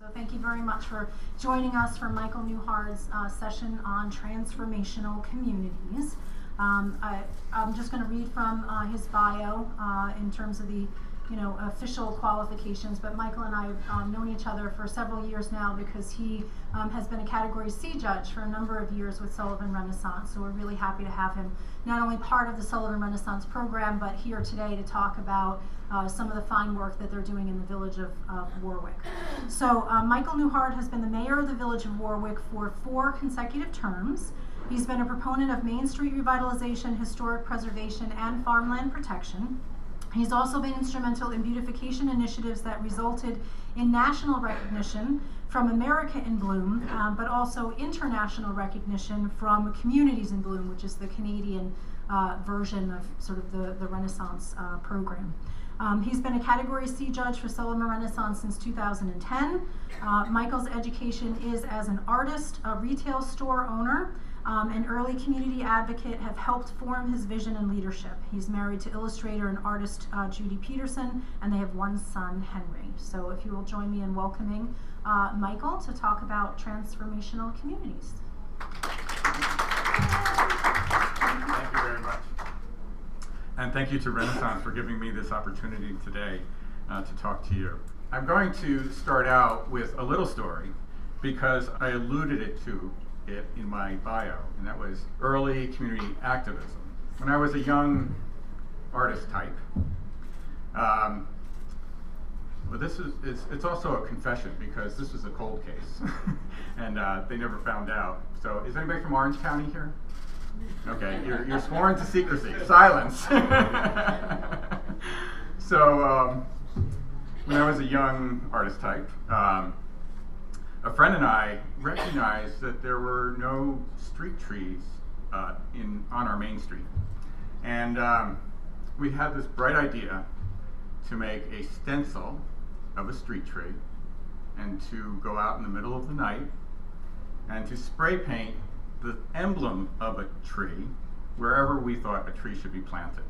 So thank you very much for joining us for Michael Newhard's session on transformational communities. I'm just going to read from his bio in terms of the official qualifications, but Michael and I have known each other for several years now because he has been a Category C judge for a number of years with Sullivan Renaissance. So we're really happy to have him not only part of the Sullivan Renaissance program, but here today to talk about some of the fine work that they're doing in the village of Warwick. So Michael Newhard has been the mayor of the village of Warwick for 4 consecutive terms. He's been a proponent of Main Street revitalization, historic preservation, and farmland protection. He's also been instrumental in beautification initiatives that resulted in national recognition from America in Bloom, but also international recognition from Communities in Bloom, which is the Canadian version of sort of the Renaissance program. He's been a Category C judge for Sullivan Renaissance since 2010. Michael's education is as an artist, a retail store owner, an early community advocate, have helped form his vision and leadership. He's married to illustrator and artist Judy Peterson, and they have 1 son, Henry. So if you will join me in welcoming Michael to talk about transformational communities. Thank you very much. And thank you to Renaissance for giving me this opportunity today to talk to you. I'm going to start out with a little story because I alluded to it in my bio, and that was early community activism. When I was a young artist type, well, it's also a confession because this was a cold case, and they never found out. So, is anybody from Orange County here? Okay, you're sworn to secrecy, silence. So, when I was a young artist type, a friend and I recognized that there were no street trees on our main street. And we had this bright idea to make a stencil of a street tree and to go out in the middle of the night and to spray paint the emblem of a tree wherever we thought a tree should be planted.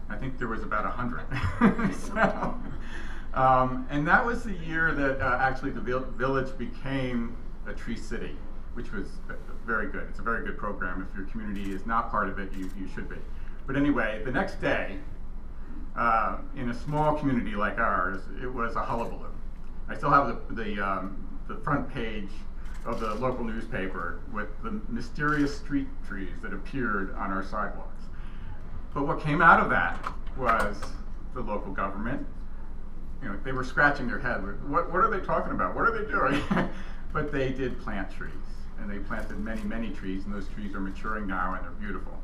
I think there was about 100. So, and that was the year that actually the village became a tree city, which was very good. It's a very good program. If your community is not part of it, you should be. But anyway, the next day, in a small community like ours, it was a hullabaloo. I still have the front page of the local newspaper with the mysterious street trees that appeared on our sidewalks. But what came out of that was the local government. They were scratching their head. What are they talking about? What are they doing? But they did plant trees, and they planted many, many trees, and those trees are maturing now, and they're beautiful.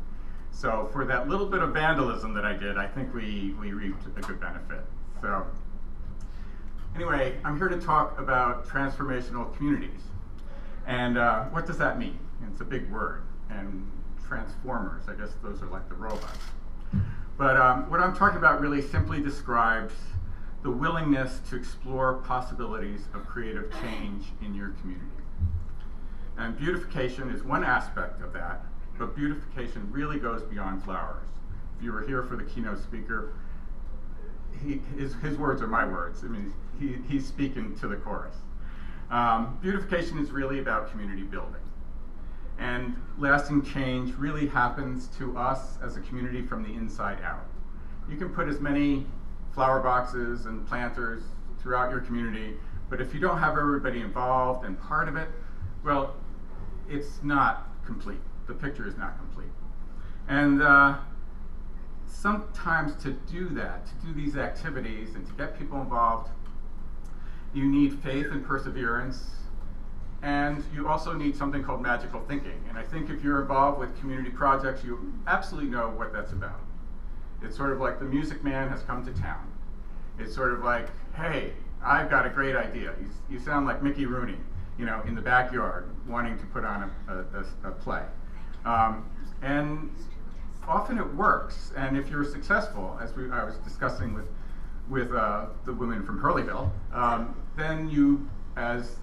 So for that little bit of vandalism that I did, I think we reaped a good benefit. So anyway, I'm here to talk about transformational communities. And what does that mean? It's a big word. And transformers, I guess those are like the robots. But what I'm talking about really simply describes the willingness to explore possibilities of creative change in your community. And beautification is one aspect of that, but beautification really goes beyond flowers. If you were here for the keynote speaker, his words are my words. I mean, he's speaking to the chorus. Beautification is really about community building. And lasting change really happens to us as a community from the inside out. You can put as many flower boxes and planters throughout your community, but if you don't have everybody involved and part of it, well, it's not complete. The picture is not complete. And sometimes to do that, to do these activities and to get people involved, you need faith and perseverance, and you also need something called magical thinking. And I think if you're involved with community projects, you absolutely know what that's about. It's sort of like the Music Man has come to town. It's sort of like, hey, I've got a great idea. You sound like Mickey Rooney, in the backyard, wanting to put on a play. And often it works, and if you're successful, as I was discussing with the women from Hurleyville, then you, as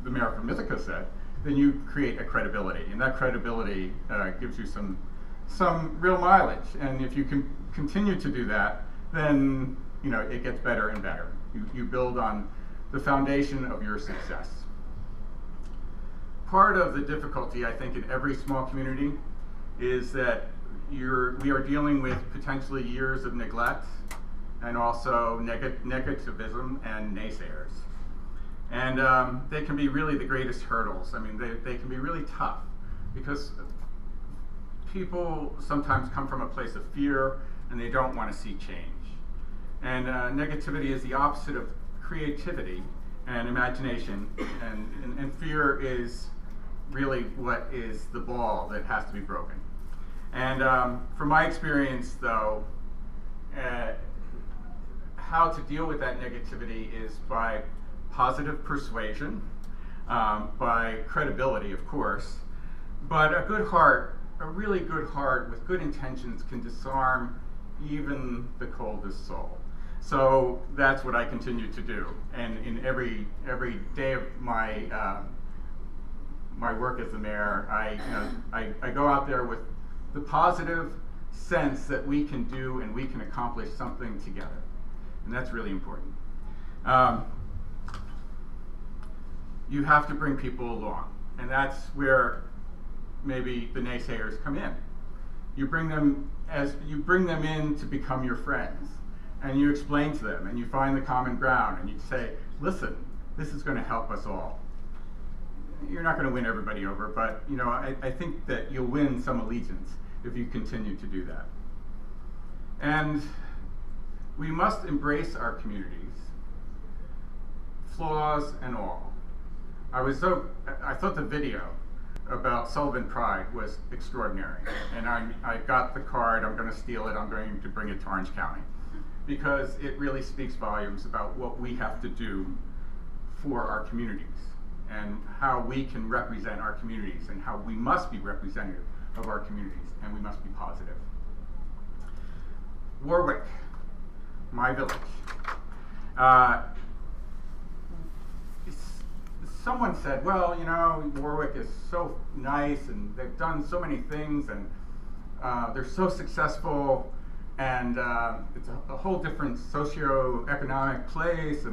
the mayor from Ithaca said, then you create a credibility, and that credibility gives you some real mileage. And if you can continue to do that, then it gets better and better. You build on the foundation of your success. Part of the difficulty, I think, in every small community is that we are dealing with potentially years of neglect and also negativism and naysayers. And they can be really the greatest hurdles. I mean, they can be really tough because people sometimes come from a place of fear and they don't want to see change. And negativity is the opposite of creativity and imagination, and fear is really what is the ball that has to be broken. And from my experience, though, how to deal with that negativity is by positive persuasion, by credibility, of course, but a good heart, a really good heart with good intentions can disarm even the coldest soul. So that's what I continue to do, and in every day of my my work as the mayor, I go out there with the positive sense that we can do and we can accomplish something together, and that's really important. You have to bring people along, and that's where maybe the naysayers come in. You bring them in to become your friends, and you explain to them, and you find the common ground, and you say, listen, this is going to help us all. You're not going to win everybody over, but I think that you'll win some allegiance if you continue to do that. And we must embrace our communities, flaws and all. I thought the video about Sullivan Pride was extraordinary, and I got the card. I'm going to steal it. I'm going to bring it to Orange County, because it really speaks volumes about what we have to do for our communities and how we can represent our communities and how we must be representative of our communities, and we must be positive. Warwick, my village. Someone said, well, Warwick is so nice and they've done so many things and they're so successful, and it's a whole different socio-economic place,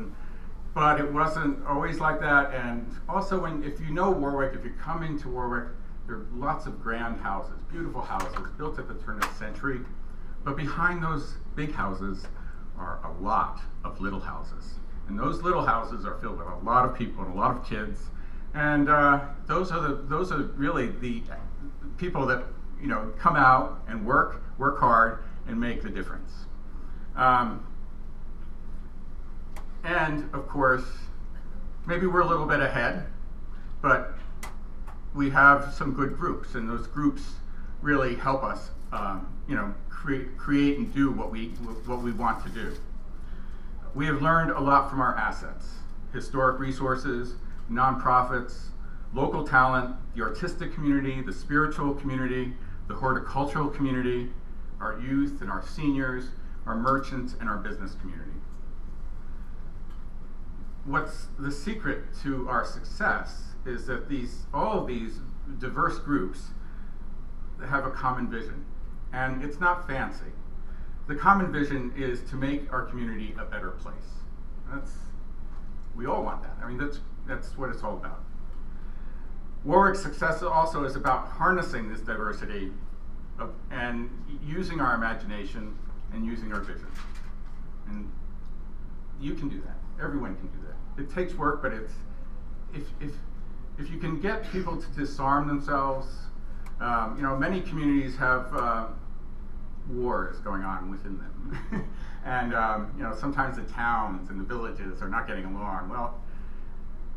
but it wasn't always like that. And also, if you know Warwick, if you come into Warwick, there are lots of grand houses, beautiful houses built at the turn of the century, but behind those big houses are a lot of little houses. And those little houses are filled with a lot of people and a lot of kids, and those are really the people that come out and work hard and make the difference. And of course, maybe we're a little bit ahead, but we have some good groups, and those groups really help us, create and do what we want to do. We have learned a lot from our assets: historic resources, nonprofits, local talent, the artistic community, the spiritual community, the horticultural community, our youth and our seniors, our merchants, and our business community. What's the secret to our success is that all of these diverse groups have a common vision, and it's not fancy. The common vision is to make our community a better place. We all want that. I mean, that's what it's all about. Warwick's success also is about harnessing this diversity and using our imagination and using our vision. And you can do that. Everyone can do that. It takes work, but if you can get people to disarm themselves, many communities have wars going on within them. And sometimes the towns and the villages are not getting along. Well,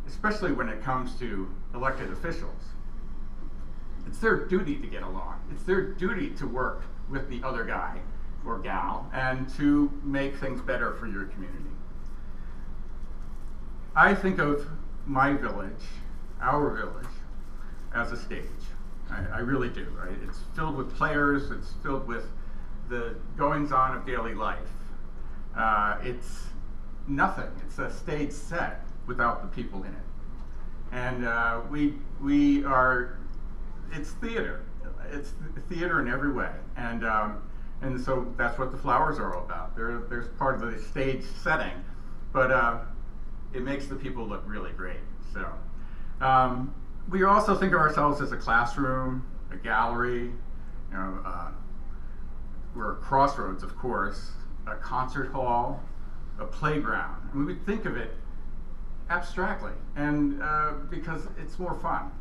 especially when it comes to elected officials, it's their duty to get along. It's their duty to work with the other guy or gal and to make things better for your community. I think of my village, our village, as a stage. I really do. Right? It's filled with players. It's filled with the goings-on of daily life. It's nothing. It's a stage set without the people in it. And it's theater. It's theater in every way. And so that's what the flowers are all about. There's part of the stage setting, but it makes the people look really great. So we also think of ourselves as a classroom, a gallery, we're a crossroads, of course, a concert hall, a playground. And we would think of it abstractly, and because it's more fun.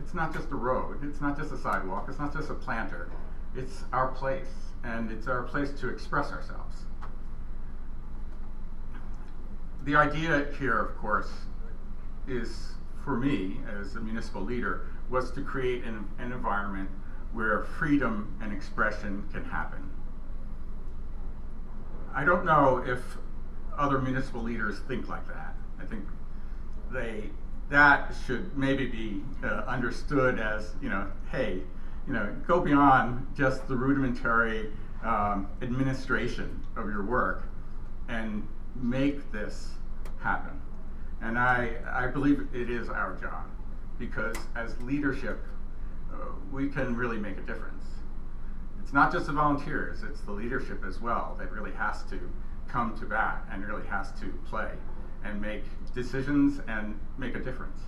It's not just a road, it's not just a sidewalk, it's not just a planter. It's our place, and it's our place to express ourselves. The idea here, of course, is, for me, as a municipal leader, was to create an environment where freedom and expression can happen. I don't know if other municipal leaders think like that. I think that should maybe be understood as, hey, go beyond just the rudimentary administration of your work and make this happen. And I believe it is our job, because as leadership, we can really make a difference. It's not just the volunteers, it's the leadership as well that really has to come to bat and really has to play and make decisions and make a difference.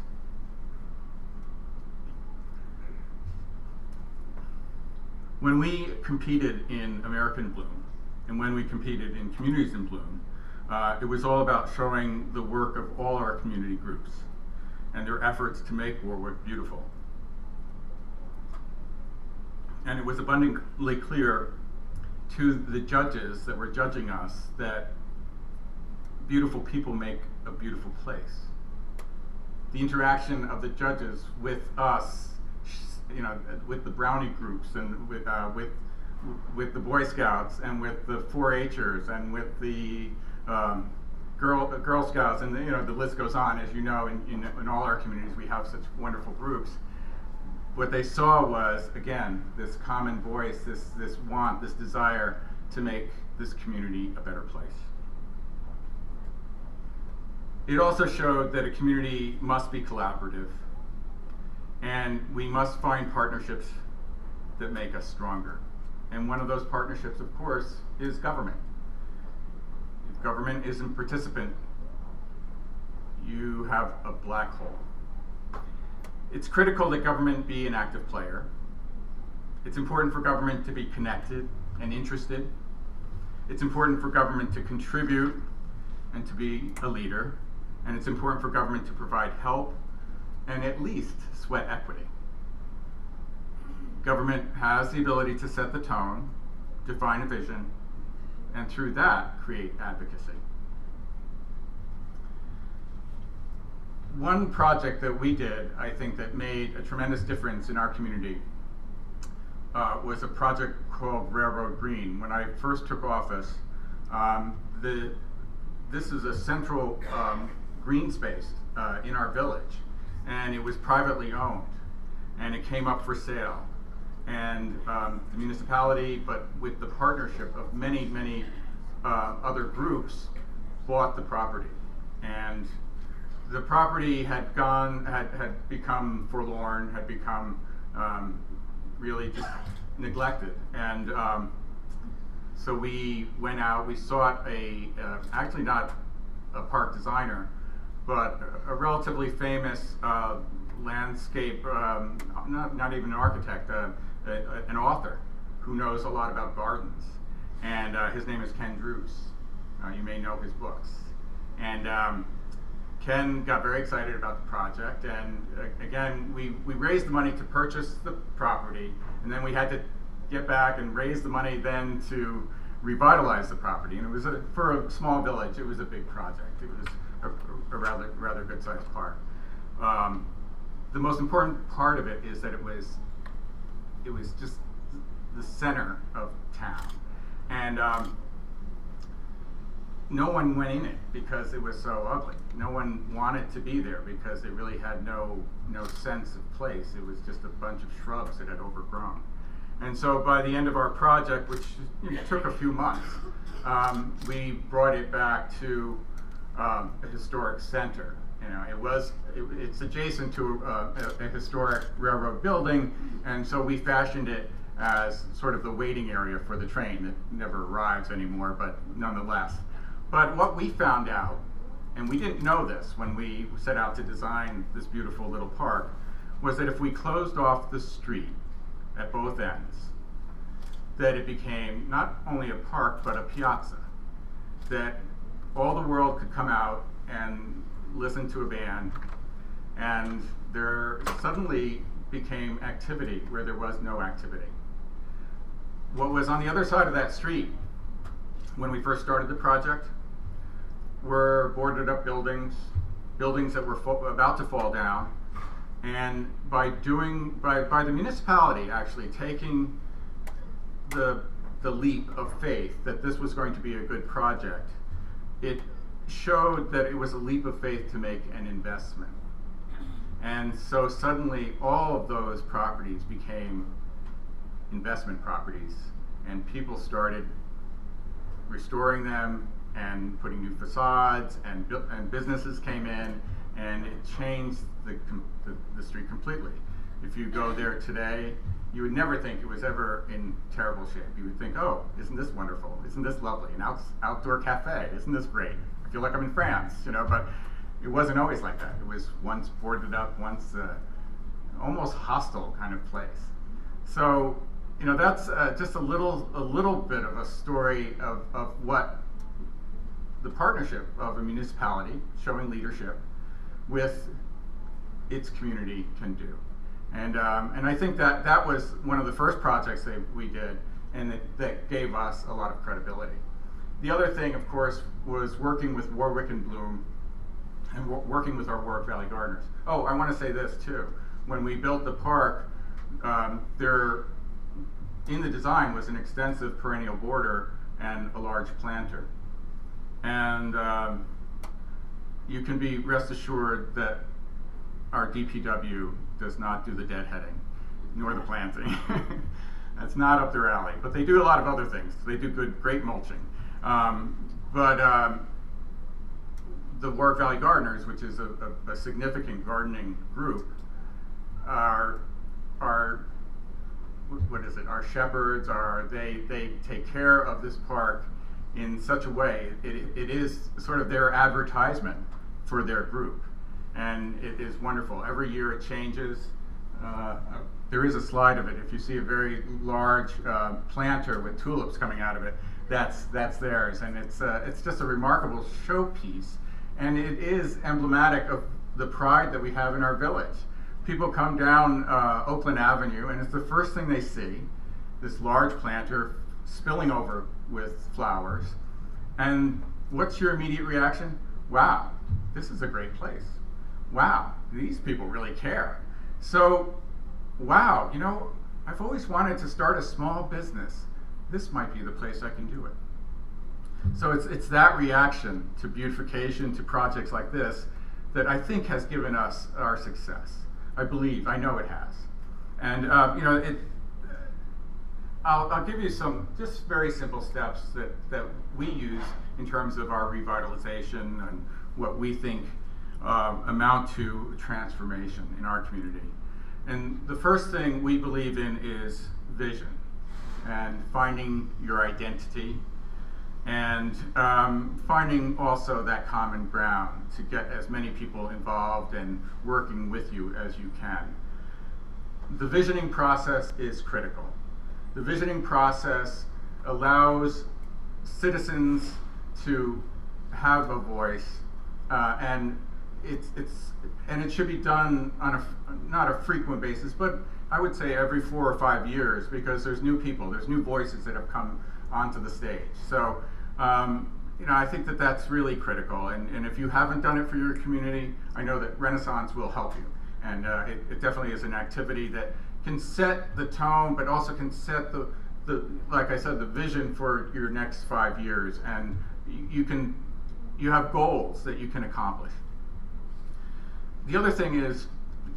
When we competed in American Bloom, and when we competed in Communities in Bloom, it was all about showing the work of all our community groups and their efforts to make Warwick beautiful. And it was abundantly clear to the judges that were judging us that beautiful people make a beautiful place. The interaction of the judges with us, with the Brownie groups and with the Boy Scouts and with the 4-H'ers and with the Girl Scouts, and the list goes on. As you know, in all our communities, we have such wonderful groups. What they saw was, again, this common voice, this want, this desire to make this community a better place. It also showed that a community must be collaborative, and we must find partnerships that make us stronger. And one of those partnerships, of course, is government. If government isn't participant, you have a black hole. It's critical that government be an active player. It's important for government to be connected and interested. It's important for government to contribute and to be a leader. And it's important for government to provide help and at least sweat equity. Government has the ability to set the tone, define a vision, and through that, create advocacy. One project that we did, I think, that made a tremendous difference in our community was a project called Railroad Green. When I first took office, this is a central green space in our village, and it was privately owned, and it came up for sale. And the municipality, but with the partnership of many other groups, bought the property. And the property had become forlorn, had become really just neglected. And so we went out, we sought actually not a park designer, but a relatively famous landscape, not even an architect, an author who knows a lot about gardens. And his name is Ken Drews. You may know his books. And Ken got very excited about the project, and again, we raised the money to purchase the property, and then we had to get back and raise the money then to revitalize the property. And it was for a small village, it was a big project. It was a rather good-sized park. The most important part of it is that it was just the center of town, and no one went in it because it was so ugly. No one wanted to be there because it really had no sense of place. It was just a bunch of shrubs that had overgrown. And so by the end of our project, which took a few months, we brought it back to a historic center. It's adjacent to a historic railroad building, and so we fashioned it as sort of the waiting area for the train that never arrives anymore, but nonetheless. But what we found out and we didn't know this when we set out to design this beautiful little park, was that if we closed off the street at both ends, that it became not only a park but a piazza, that all the world could come out and listen to a band, and there suddenly became activity where there was no activity. What was on the other side of that street when we first started the project were boarded up buildings that were about to fall down, and by the municipality actually taking the leap of faith that this was going to be a good project, it showed that it was a leap of faith to make an investment. And so suddenly all of those properties became investment properties, and people started restoring them and putting new facades, and businesses came in, and it changed the street completely. If you go there today, you would never think it was ever in terrible shape. You would think, oh, isn't this wonderful? Isn't this lovely? An outdoor cafe, isn't this great? I feel like I'm in France, but it wasn't always like that. It was once boarded up, once almost hostile kind of place. So, that's just a little bit of a story of what the partnership of a municipality showing leadership with its community can do. And I think that was one of the first projects that we did, and that gave us a lot of credibility. The other thing, of course, was working with Warwick and Bloom, and working with our Warwick Valley Gardeners. Oh, I want to say this too. When we built the park, there in the design was an extensive perennial border and a large planter. And you can be rest assured that our DPW does not do the deadheading, nor the planting. That's not up their alley. But they do a lot of other things. They do great mulching. The Warwick Valley Gardeners, which is a significant gardening group, are what is it? Our shepherds. They take care of this park in such a way. It is sort of their advertisement for their group, and it is wonderful. Every year it changes. There is a slide of it. If you see a very large planter with tulips coming out of it, that's theirs, and it's just a remarkable showpiece, and it is emblematic of the pride that we have in our village. People come down Oakland Avenue, and it's the first thing they see, this large planter spilling over with flowers, and what's your immediate reaction? Wow, this is a great place. Wow, these people really care. So, wow, I've always wanted to start a small business. This might be the place I can do it. So it's that reaction to beautification, to projects like this, that I think has given us our success. I know it has. And I'll give you some just very simple steps that we use in terms of our revitalization and what we think amount to transformation in our community. And the first thing we believe in is vision, and finding your identity, and finding also that common ground to get as many people involved and working with you as you can. The visioning process is critical. The visioning process allows citizens to have a voice, and it should be done on not a frequent basis, but I would say every 4 or 5 years, because there's new people, there's new voices that have come onto the stage. So I think that's really critical, and if you haven't done it for your community, I know that Renaissance will help you, and it definitely is an activity that can set the tone, but also can set the like I said, the vision for your next 5 years, and you have goals that you can accomplish. The other thing is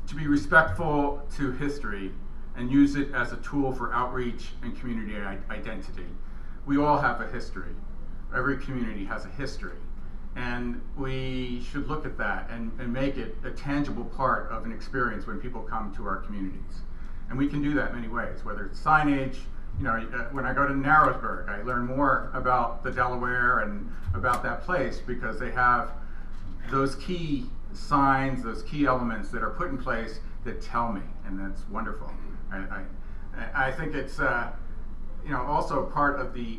to be respectful to history and use it as a tool for outreach and community identity. We all have a history. Every community has a history. And we should look at that and make it a tangible part of an experience when people come to our communities. And we can do that many ways, whether it's signage. When I go to Narrowsburg, I learn more about the Delaware and about that place because they have those key signs, those key elements that are put in place that tell me, and that's wonderful. I think it's also part of the,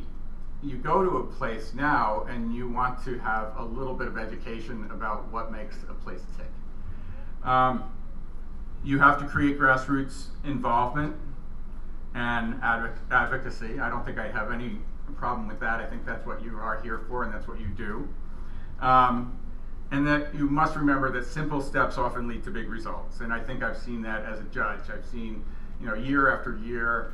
you go to a place now and you want to have a little bit of education about what makes a place tick. You have to create grassroots involvement and advocacy. I don't think I have any problem with that. I think that's what you are here for, and that's what you do. And that you must remember that simple steps often lead to big results. And I think I've seen that as a judge. I've seen, year after year,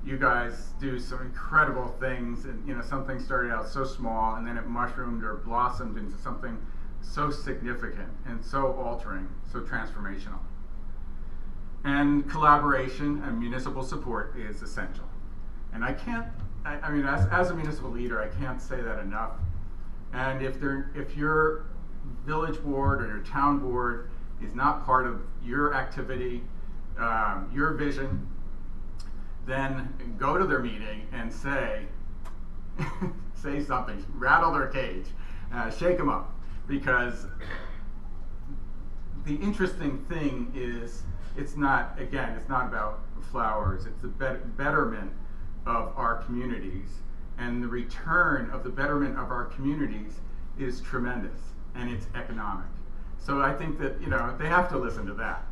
you guys do some incredible things, and something started out so small, and then it mushroomed or blossomed into something so significant and so altering, so transformational. And collaboration and municipal support is essential. And I can't, as a municipal leader, I can't say that enough. And if your village board or your town board is not part of your activity, your vision, then go to their meeting and say something, rattle their cage, shake them up. Because the interesting thing is, it's not about flowers, it's the betterment of our communities, and the return of the betterment of our communities is tremendous, and it's economic. So I think that, they have to listen to that.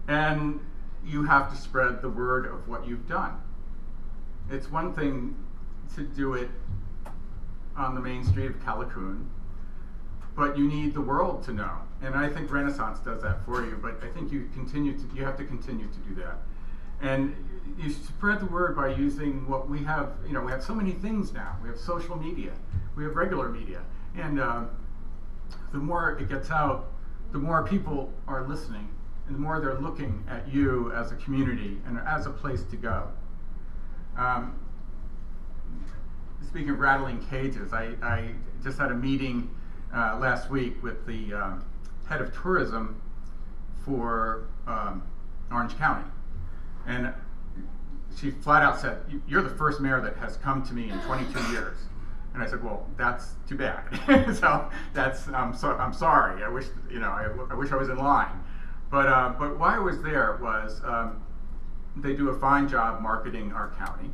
And you have to spread the word of what you've done. It's one thing to do it on the main street of Callicoon, but you need the world to know. And I think Renaissance does that for you, but I think you have to continue to do that. And you spread the word by using what we have. We have so many things now. We have social media, we have regular media, and the more it gets out, the more people are listening, and the more they're looking at you as a community and as a place to go. Speaking of rattling cages, I just had a meeting last week with the head of tourism for Orange County. And she flat out said, "You're the first mayor that has come to me in 22 years." And I said, "Well, that's too bad." So I'm sorry. I wish I wish I was in line. But why I was there was they do a fine job marketing our county.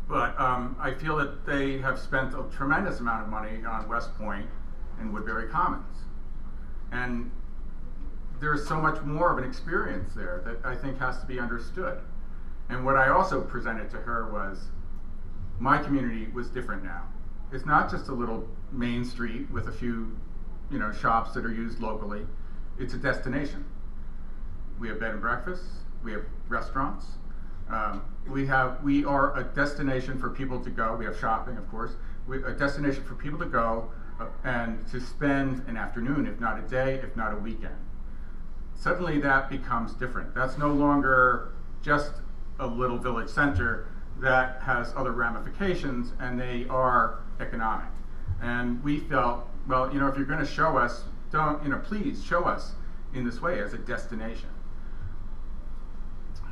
But I feel that they have spent a tremendous amount of money on West Point and Woodbury Commons. And there's so much more of an experience there that I think has to be understood. And what I also presented to her was, my community was different now. It's not just a little main street with a few shops that are used locally. It's a destination. We have bed and breakfasts, we have restaurants, we are a destination for people to go. We have shopping, of course. A destination for people to go and to spend an afternoon, if not a day, if not a weekend. Suddenly that becomes different. That's no longer just a little village center. That has other ramifications, and they are economic. And we felt, well, if you're going to show us, please show us in this way as a destination.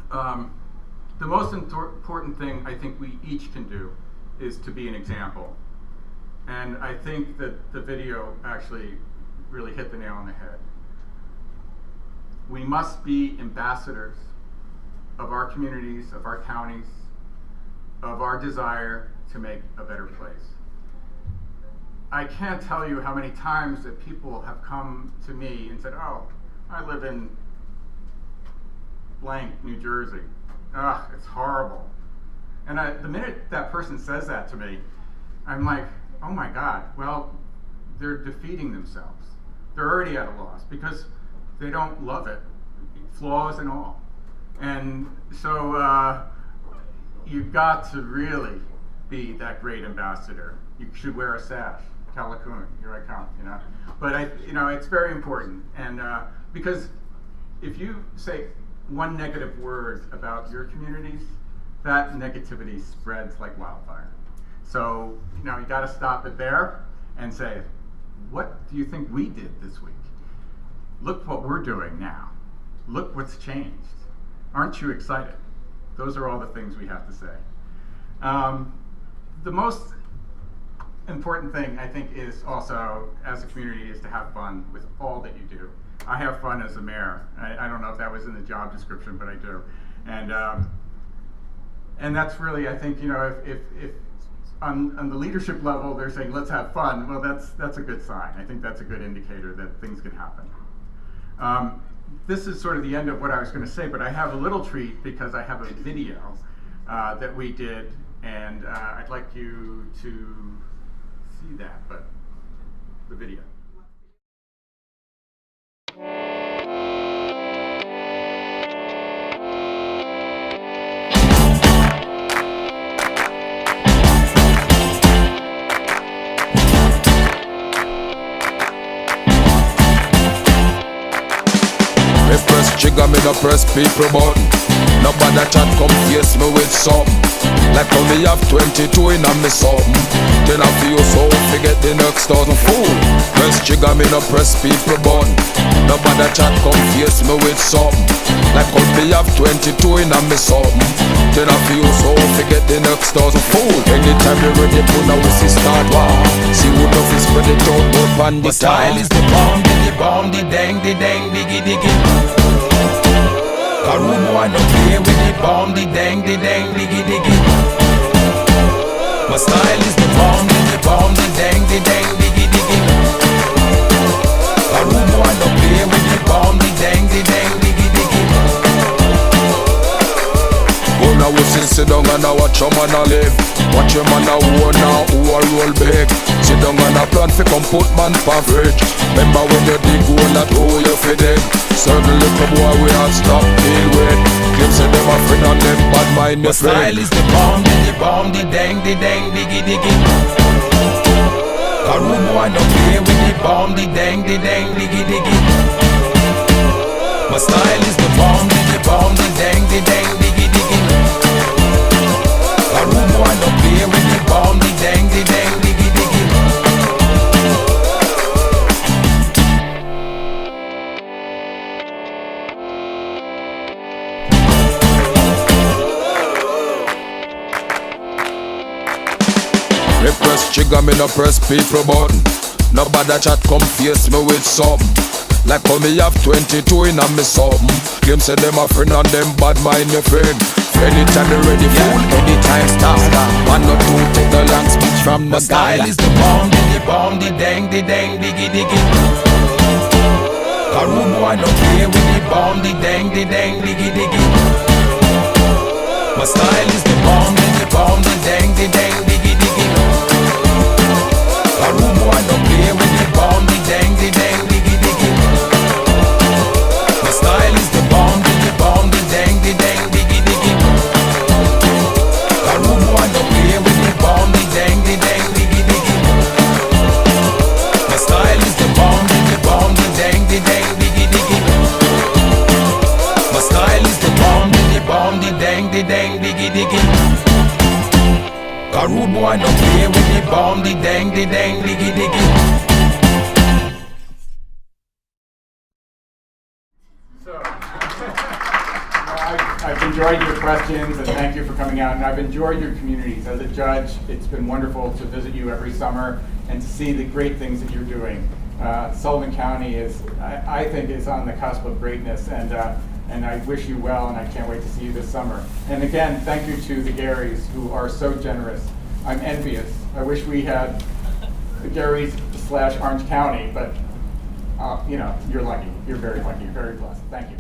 The most important thing I think we each can do is to be an example. And I think that the video actually really hit the nail on the head. We must be ambassadors of our communities, of our counties, of our desire to make a better place. I can't tell you how many times that people have come to me and said, "Oh, I live in blank, New Jersey. Ugh, it's horrible." And the minute that person says that to me, I'm like, oh my God, well, they're defeating themselves. They're already at a loss because they don't love it, flaws and all. And so you've got to really be that great ambassador. You should wear a sash. Callicoon, here I come, But it's very important, and because if you say one negative word about your communities, that negativity spreads like wildfire. So you got to stop it there and say, what do you think we did this week? Look what we're doing now. Look what's changed. Aren't you excited? Those are all the things we have to say. The most important thing, I think, is also, as a community, is to have fun with all that you do. I have fun as a mayor. I don't know if that was in the job description, but I do. And that's really, I think, if on the leadership level they're saying let's have fun, well, that's a good sign. I think that's a good indicator that things can happen. This is sort of the end of what I was going to say, but I have a little treat because I have a video that we did, and I'd like you to see that, but the video. Me press trigger, me no press people button. Nobody chat come face me with something. Like how me have 22 in a me something. Then I feel so forget the next 1,000 fool. Press trigger, me no press people button. Nobody chat come face me with something. Like how me have 22 in a me something. Then I feel so forget the next 1,000 fool. Anytime you ready, put now we see start war. See who love is spread it out, up on the style is the bomb, the dang, diggy, diggy. Karumo I no play with the bomb, the dang, diggy, diggy. My style is the bomb, the dang, diggy, diggy. Karumo I no play with the bomb, the dang, diggy, diggy. Go now we sit down and I watch your man a live. Watch your man a own now who a roll big. Sit down and a plan fi come put man pa fridge. Remember when you dig hole that hole you fi dig. Certain little boy we have stop deal with. Claim say them a friend and them bad mind your friend. My style is the bomb, the dang, diggy, diggy. Karumo I no play with the bomb, the dang, diggy, diggy. My style is the bomb, the dang, diggy, diggy. Karumo I no play with the bomb, the dang, diggy, diggy. Me press trigger, me no press people button. Nobody chat come face me with something. Like how me have 22 in a me something. Claim say them a friend and them bad mind your friend. Anytime they ready fool, anytime stop. One or two take the long speech from the style is the bomb, the dang, diggy, diggy. Karumo I no play with the bomb, the dang, diggy, diggy. My style is the bomb, the dang, diggy, diggy. Karumo I no play with the bomb, the dang, diggy, diggy. My style is the bomb, the dang, diggy, diggy. Karumo I no play with the bomb, the dang, diggy, diggy. My style is the bomb, the dang, diggy, diggy. My style is the bomb, the dang, diggy, diggy. Karumo I no play with the bomb, the dang, diggy, diggy. So, I've enjoyed your questions and thank you for coming out, and I've enjoyed your communities. As a judge, it's been wonderful to visit you every summer and to see the great things that you're doing. Sullivan County is, I think, is on the cusp of greatness, and I wish you well, and I can't wait to see you this summer. And again, thank you to the Garys who are so generous. I'm envious. I wish we had the Garys / Orange County, but you're lucky. You're very lucky. You're very blessed. Thank you.